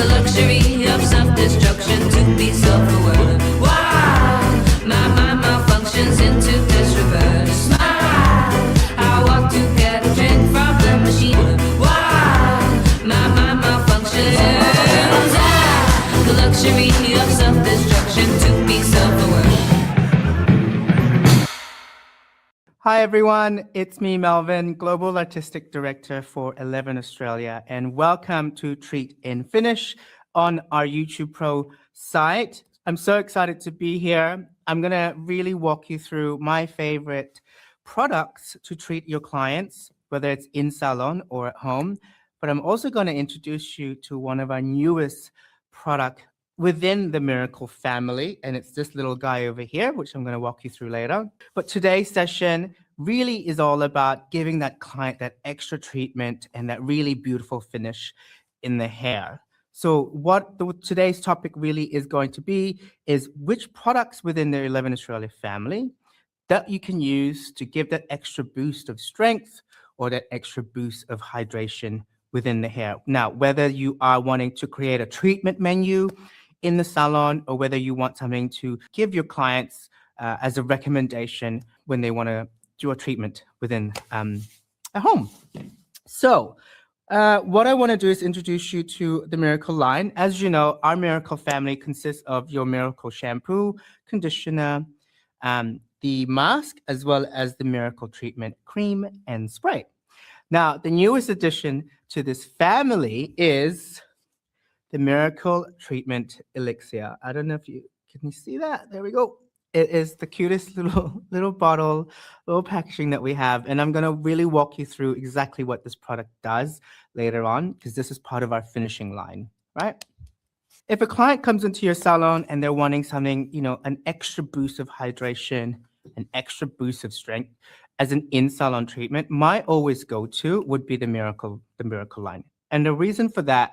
luxury of self-destruction to be self-aware. Why my mind malfunctions into this reverse. Smile, I walk to get a drink from the machine. Why my mind malfunctions. The luxury of self-destruction to be self-aware. Hi everyone, it's me Melvin, Global Artistic Director for 11 Australia, and welcome to Treat in Finish on our YouTube Pro site. I'm so excited to be here. I'm gonna really walk you through my favorite products to treat your clients, whether it's in salon or at home, but I'm also gonna introduce you to one of our newest product within the Miracle family, and it's this little guy over here, which I'm going to walk you through later. But today's session really is all about giving that client that extra treatment and that really beautiful finish in the hair. So what today's topic really is going to be is which products within the 11 Australia family that you can use to give that extra boost of strength or that extra boost of hydration within the hair. Now, whether you are wanting to create a treatment menu in the salon or whether you want something to give your clients as a recommendation when they want to do a treatment within a home. So what I want to do is introduce you to the Miracle line. As you know, our Miracle family consists of your Miracle shampoo, conditioner, the mask, as well as the Miracle treatment cream and spray. Now, the newest addition to this family is the Miracle Treatment Elixir. I don't know if can you see that? There we go. It is the cutest little bottle, little packaging that we have. And I'm going to really walk you through exactly what this product does later on, because this is part of our finishing line, right? If a client comes into your salon and they're wanting something, an extra boost of hydration, an extra boost of strength as an in-salon treatment, my always go-to would be the Miracle line. And the reason for that,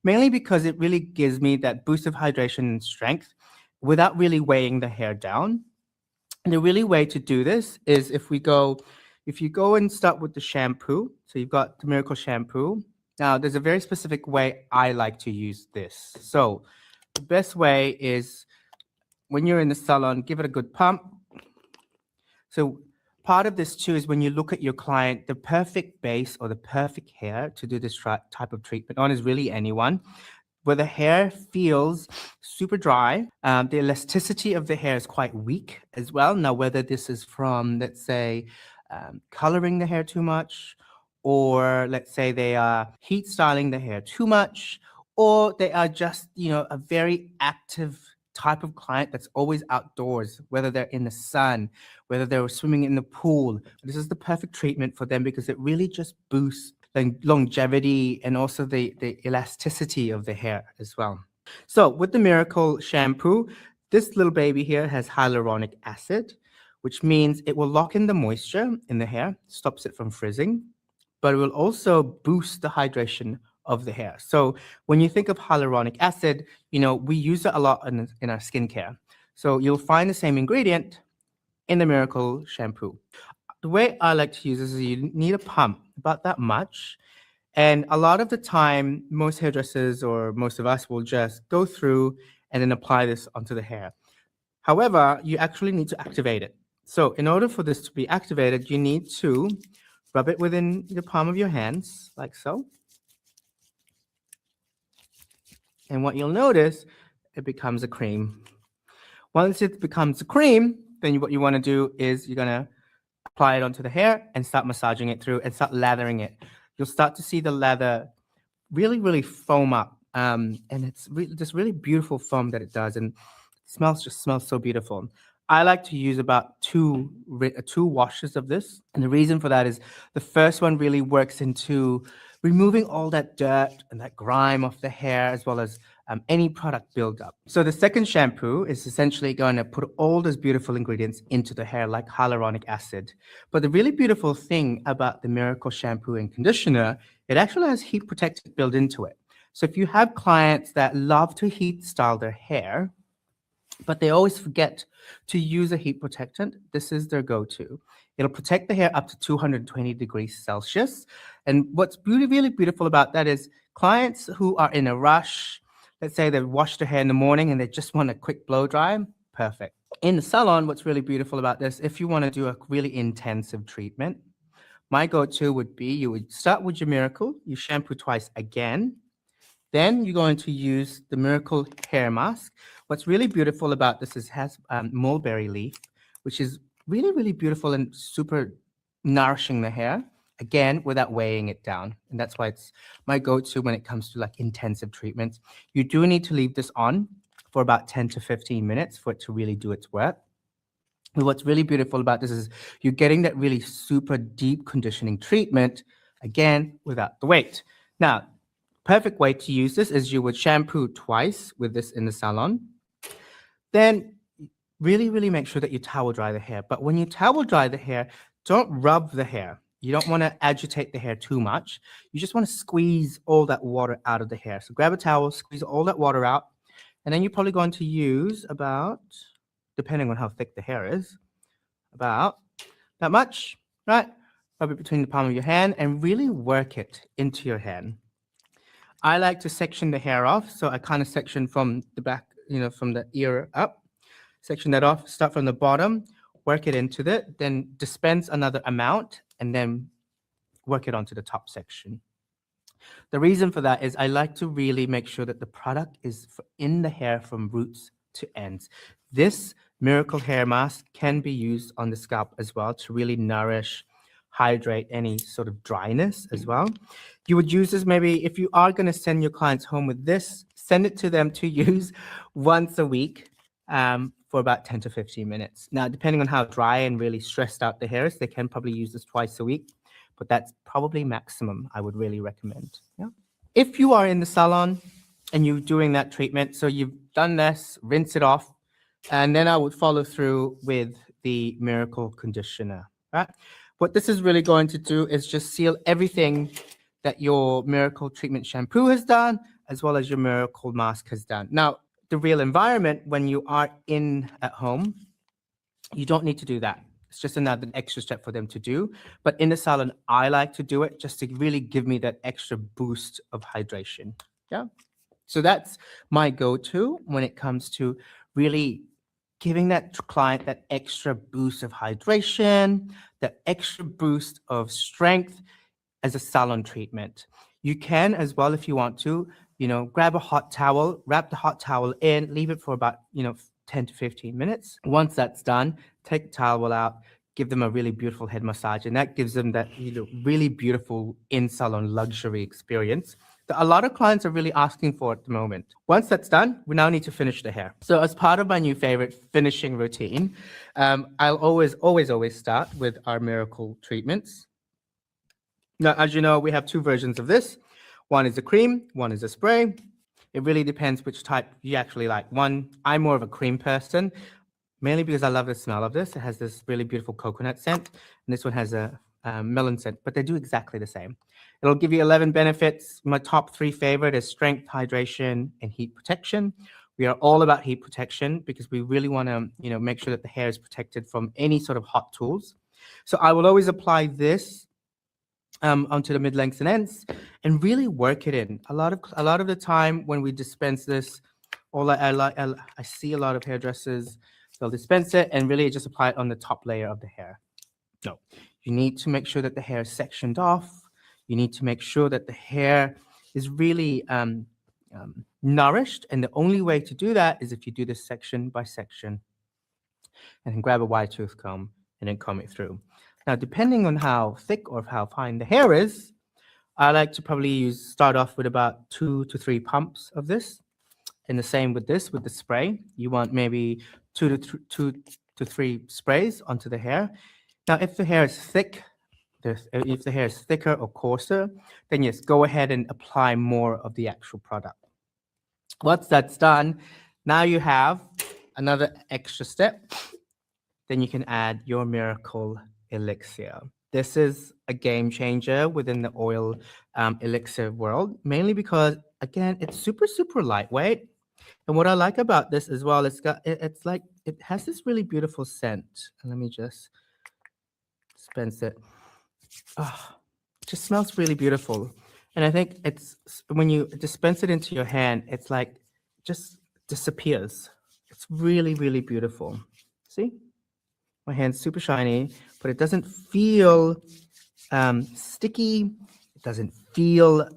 mainly because it really gives me that boost of hydration and strength without really weighing the hair down. And the really way to do this is if you go and start with the shampoo, so you've got the Miracle shampoo. Now, there's a very specific way I like to use this. So the best way is when you're in the salon, give it a good pump. So part of this too is when you look at your client, the perfect base or the perfect hair to do this type of treatment on is really anyone. Where the hair feels super dry, the elasticity of the hair is quite weak as well. Now, whether this is from, let's say, coloring the hair too much, or let's say they are heat styling the hair too much, or they are just, a very active type of client that's always outdoors, whether they're in the sun, whether they're swimming in the pool. This is the perfect treatment for them because it really just boosts the longevity and also the elasticity of the hair as well. So with the Miracle shampoo, this little baby here has hyaluronic acid, which means it will lock in the moisture in the hair, stops it from frizzing, but it will also boost the hydration of the hair. So when you think of hyaluronic acid, we use it a lot in our skincare. So you'll find the same ingredient in the Miracle shampoo. The way I like to use this is you need a pump, about that much. And a lot of the time, most hairdressers or most of us will just go through and then apply this onto the hair. However, you actually need to activate it. So in order for this to be activated, you need to rub it within the palm of your hands, like so. And what you'll notice, it becomes a cream. Once it becomes a cream, then what you want to do is you're going to apply it onto the hair and start massaging it through and start lathering it. You'll start to see the lather really, really foam up. And it's this really beautiful foam that it does. And it just smells so beautiful. I like to use about two washes of this. And the reason for that is the first one really works into removing all that dirt and that grime off the hair, as well as any product buildup. So the second shampoo is essentially going to put all those beautiful ingredients into the hair, like hyaluronic acid. But the really beautiful thing about the Miracle shampoo and conditioner, it actually has heat protectant built into it. So if you have clients that love to heat style their hair, but they always forget to use a heat protectant, this is their go-to. It'll protect the hair up to 220 degrees Celsius. And what's really beautiful about that is clients who are in a rush, let's say they wash their hair in the morning and they just want a quick blow dry, perfect. In the salon, what's really beautiful about this, if you want to do a really intensive treatment, my go-to would be you would start with your Miracle, you shampoo twice again, then you're going to use the Miracle hair mask. What's really beautiful about this is it has mulberry leaf, which is really beautiful and super nourishing the hair, again, without weighing it down. And that's why it's my go-to when it comes to like intensive treatments. You do need to leave this on for about 10 to 15 minutes for it to really do its work. But what's really beautiful about this is you're getting that really super deep conditioning treatment, again, without the weight. Now, perfect way to use this is you would shampoo twice with this in the salon. Then really make sure that you towel dry the hair. But when you towel dry the hair, don't rub the hair. You don't want to agitate the hair too much. You just want to squeeze all that water out of the hair. So grab a towel, squeeze all that water out, and then you're probably going to use about, depending on how thick the hair is, about that much, right? Rub it between the palm of your hand and really work it into your hand. I like to section the hair off. So I kind of section from the back, from the ear up, section that off, start from the bottom, work it into it, then dispense another amount, and then work it onto the top section. The reason for that is I like to really make sure that the product is in the hair from roots to ends. This Miracle hair mask can be used on the scalp as well to really nourish, hydrate any sort of dryness as well. You would use this maybe if you are going to send your clients home with this, send it to them to use once a week for about 10 to 15 minutes. Now, depending on how dry and really stressed out the hair is, they can probably use this twice a week, but that's probably maximum I would really recommend. Yeah. If you are in the salon and you're doing that treatment, so you've done this, rinse it off, and then I would follow through with the Miracle conditioner, right? What this is really going to do is just seal everything that your Miracle treatment shampoo has done, as well as your Miracle mask has done. Now, the real environment, when you are in at home, you don't need to do that. It's just another extra step for them to do. But in the salon, I like to do it just to really give me that extra boost of hydration. Yeah. So that's my go-to when it comes to really giving that client that extra boost of hydration, that extra boost of strength as a salon treatment. You can as well, if you want to, grab a hot towel, wrap the hot towel in, leave it for about, 10 to 15 minutes. Once that's done, take the towel out, give them a really beautiful head massage, and that gives them that, really beautiful in-salon luxury experience that a lot of clients are really asking for at the moment. Once that's done, we now need to finish the hair. So as part of my new favorite finishing routine, I'll always start with our Miracle treatments. Now, as you know, we have two versions of this. One is a cream, one is a spray. It really depends which type you actually like. I'm more of a cream person, mainly because I love the smell of this. It has this really beautiful coconut scent, and this one has a melon scent, but they do exactly the same. It'll give you 11 benefits. My top 3 favorite is strength, hydration, and heat protection. We are all about heat protection because we really want to, make sure that the hair is protected from any sort of hot tools. So I will always apply this onto the mid-lengths and ends and really work it in. A lot of the time when we dispense this, I see a lot of hairdressers, they'll dispense it and really just apply it on the top layer of the hair. No, you need to make sure that the hair is sectioned off. You need to make sure that the hair is really nourished. And the only way to do that is if you do this section by section and then grab a wide tooth comb and then comb it through. Now, depending on how thick or how fine the hair is, I like to probably start off with about 2 to 3 pumps of this. And the same with this, with the spray. You want maybe 2 to 3 sprays onto the hair. Now, if the hair is thick, if the hair is thicker or coarser, then yes, go ahead and apply more of the actual product. Once that's done, now you have another extra step. Then you can add your Miracle Elixir. This is a game changer within the oil elixir world, mainly because, again, it's super lightweight. And what I like about this as well, it has this really beautiful scent. And let me just dispense it. Oh, it just smells really beautiful. And I think it's when you dispense it into your hand, it's like just disappears. It's really, really beautiful. See? My hand's super shiny, but it doesn't feel sticky. It doesn't feel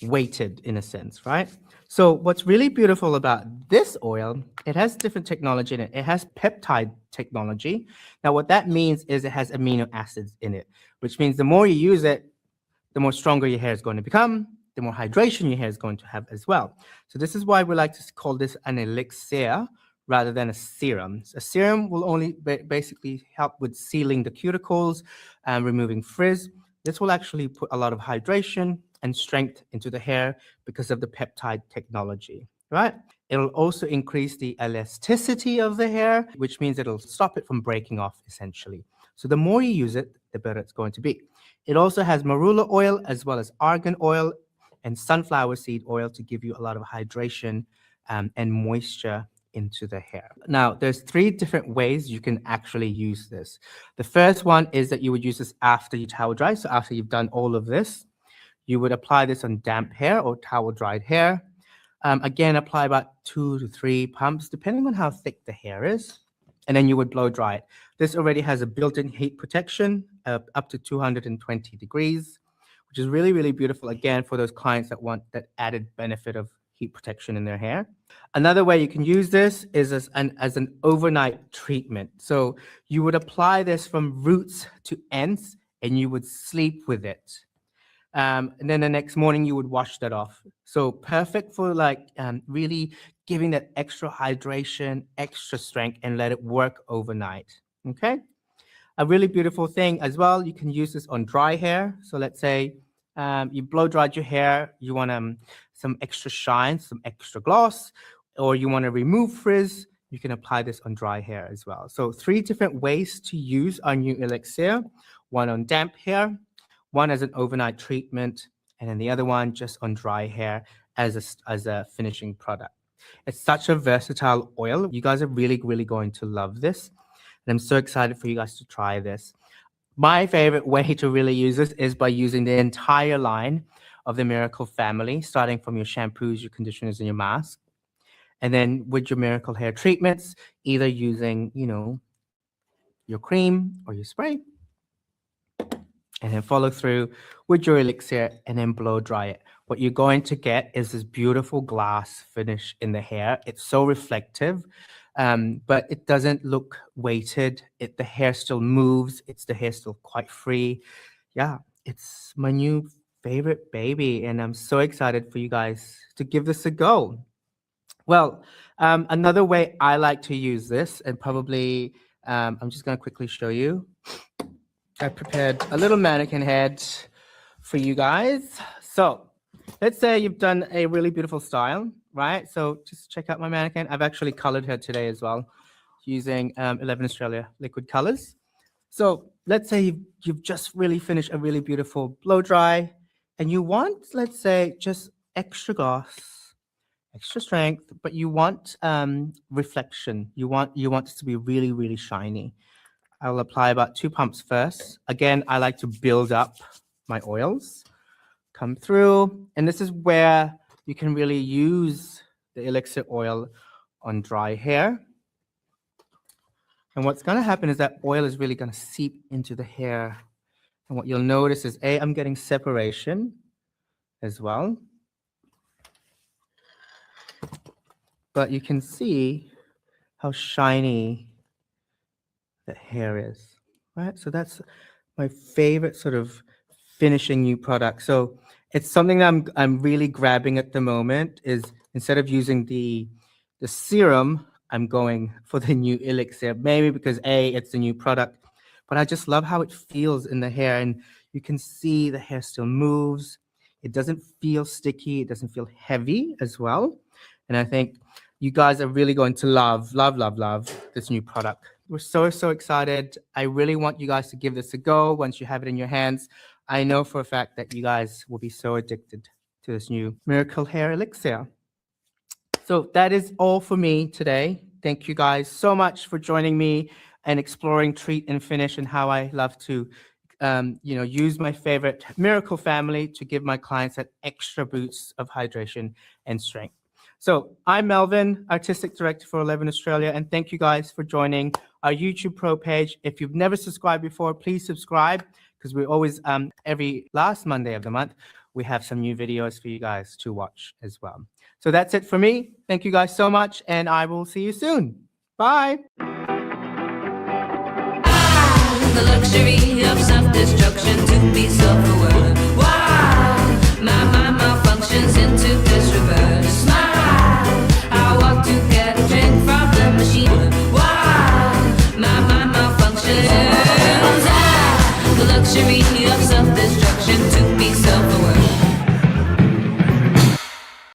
weighted in a sense, right? So what's really beautiful about this oil, it has different technology in it. It has peptide technology. Now, what that means is it has amino acids in it, which means the more you use it, the more stronger your hair is going to become, the more hydration your hair is going to have as well. So this is why we like to call this an elixir rather than a serum. A serum will only basically help with sealing the cuticles and removing frizz. This will actually put a lot of hydration and strength into the hair because of the peptide technology, right? It'll also increase the elasticity of the hair, which means it'll stop it from breaking off essentially. So the more you use it, the better it's going to be. It also has marula oil as well as argan oil and sunflower seed oil to give you a lot of hydration and moisture into the hair. Now, there's 3 different ways you can actually use this. The first one is that you would use this after you towel dry. So after you've done all of this, you would apply this on damp hair or towel dried hair. Again, apply about 2 to 3 pumps, depending on how thick the hair is. And then you would blow dry it. This already has a built-in heat protection up to 220 degrees, which is really, really beautiful, again, for those clients that want that added benefit of heat protection in their hair. Another way you can use this is as an overnight treatment. So you would apply this from roots to ends, and you would sleep with it. And then the next morning you would wash that off. So perfect for like really giving that extra hydration, extra strength, and let it work overnight. Okay. A really beautiful thing as well, you can use this on dry hair. So let's say you blow dried your hair, you want some extra shine, some extra gloss, or you want to remove frizz, you can apply this on dry hair as well. So 3 different ways to use our new elixir, one on damp hair, one as an overnight treatment, and then the other one just on dry hair as a finishing product. It's such a versatile oil. You guys are really, really going to love this. And I'm so excited for you guys to try this. My favorite way to really use this is by using the entire line of the Miracle family, starting from your shampoos, your conditioners, and your mask. And then with your Miracle hair treatments, either using, your cream or your spray, and then follow through with your elixir and then blow dry it. What you're going to get is this beautiful glass finish in the hair. It's so reflective, but it doesn't look weighted. The hair still moves. The hair still quite free. Yeah, it's my new favorite baby, and I'm so excited for you guys to give this a go. Well, another way I like to use this, and probably I'm just going to quickly show you. I prepared a little mannequin head for you guys. So let's say you've done a really beautiful style, right? So just check out my mannequin. I've actually colored her today as well using 11 Australia liquid colors. So let's say you've just really finished a really beautiful blow dry and you want, let's say, just extra gloss, extra strength, but you want reflection. You want this to be really, really shiny. I'll apply about 2 pumps first. Again, I like to build up my oils, come through, and this is where you can really use the elixir oil on dry hair. And what's going to happen is that oil is really going to seep into the hair. And what you'll notice is, I'm getting separation as well. But you can see how shiny the hair is, right? So that's my favorite sort of finishing new product. So it's something that I'm really grabbing at the moment is instead of using the serum, I'm going for the new elixir, maybe because it's the new product, but I just love how it feels in the hair, and you can see the hair still moves. It doesn't feel sticky. It doesn't feel heavy as well. And I think you guys are really going to love this new product. We're so, so excited. I really want you guys to give this a go once you have it in your hands. I know for a fact that you guys will be so addicted to this new Miracle Hair Elixir. So that is all for me today. Thank you guys so much for joining me and exploring treat and finish and how I love to use my favorite Miracle Family to give my clients that extra boost of hydration and strength. So I'm Melvin, Artistic Director for 11 Australia, and thank you guys for joining our YouTube Pro page. If you've never subscribed before, please subscribe, because we always, every last Monday of the month, we have some new videos for you guys to watch as well. So that's it for me. Thank you guys so much, and I will see you soon. Bye. The luxury of self-destruction to be self-aware. Wow, my mind malfunctions into this reverse. Smile, I walk to get a drink from the machine. Wow, my mind malfunctions. The luxury